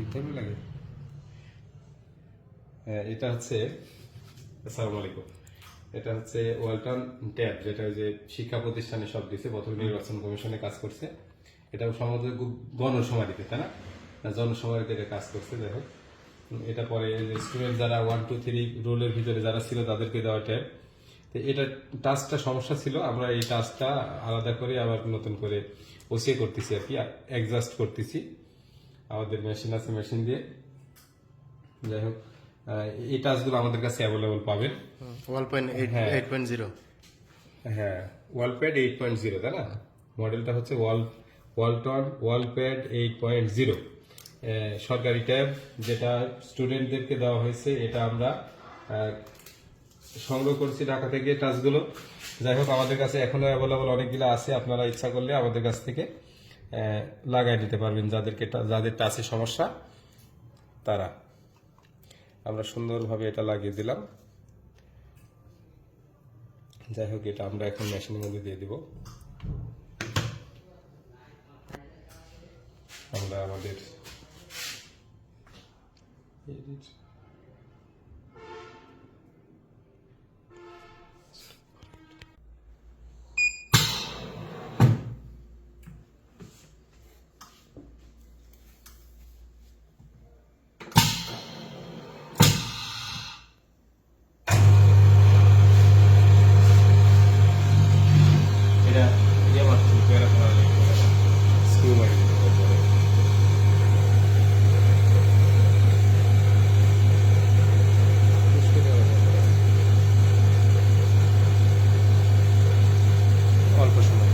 ঠিকভাবে লাগে। হ্যাঁ, এটা হচ্ছে, আসসালামু আলাইকুম, এটা হচ্ছে ওয়ালটন ট্যাব, যেটা ওই যে শিক্ষা প্রতিষ্ঠানে সব দিচ্ছে, প্রথম নির্বাচন কমিশনে কাজ করছে। এটা সম্ভবত গণশুমারিতে, তাই না, জনশুমারিতে এটা কাজ করছে। যাই হোক, এটা পরে স্টুডেন্ট যারা 1 2 3 রোলের ভিতরে যারা ছিল তাদেরকে দেওয়া ট্যাব। তো এটা টাচটা সমস্যা ছিল, আমরা এই টাচটা আলাদা করে আবার নতুন করে ওসিয়ে করতেছি আর কি, অ্যাডজাস্ট করতেছি। আমাদের মেশিন আছে, মেশিন দিয়ে। যাই হোক, এই টাচগুলো আমাদের কাছে অ্যাভেলেবল পাবেন। হ্যাঁ 8.0। হ্যাঁ, ওয়ালপ্যাড 8.0, তাই না? মডেলটা হচ্ছে ওয়ালটন ওয়ালপ্যাড 8.0 সরকারি ট্যাব, যেটা স্টুডেন্টদেরকে দেওয়া হয়েছে। এটা আমরা সংগ্রহ করছি ঢাকা থেকে টাচগুলো। যাই হোক, আমাদের কাছে এখনো অ্যাভেলেবল অনেকগুলো আছে, আপনারা ইচ্ছা করলে আমাদের কাছ থেকে লাগাই দিতে পারবেন, যাদের টাচে সমস্যা তারা। আমরা সুন্দরভাবে এটা লাগিয়ে দিলাম। যাই হোক, এটা আমরা এখন মেশিনের মধ্যে দিয়ে দিব। আমরা আমাদের এটা ইয়ে মারছি, স্ক্রু মারি তারপরে অল্প সময়।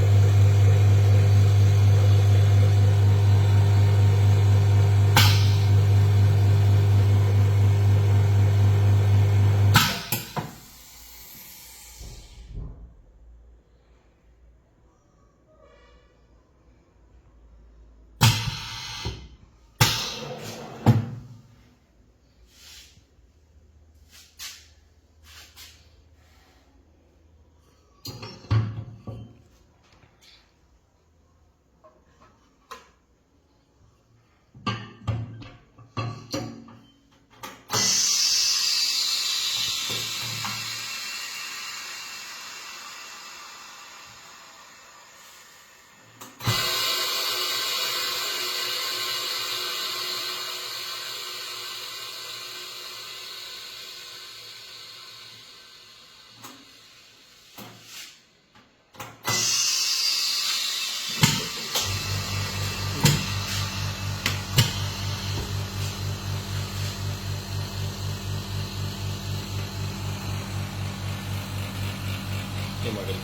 এই মডেল।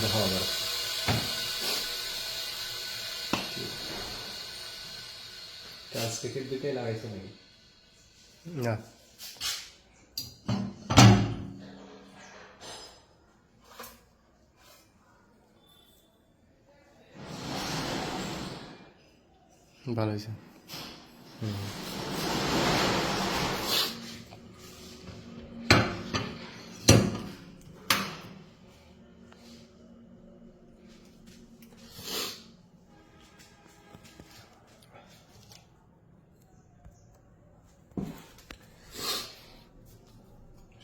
দেখো আবার টাচ প্যাকেট দুটোই লাগাইছে নাকি? না, ভালো হয়েছে।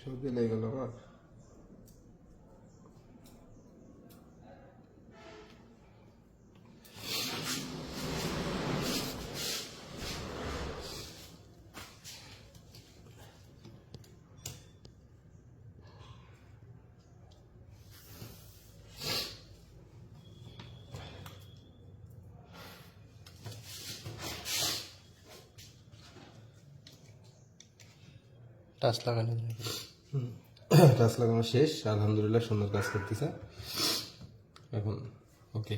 সর্দি লেগে গেল আমার। টাচ লাগানো টাচ লাগানো শেষ, আলহামদুলিল্লাহ সুন্দর কাজ করতেছে এখন। ওকে।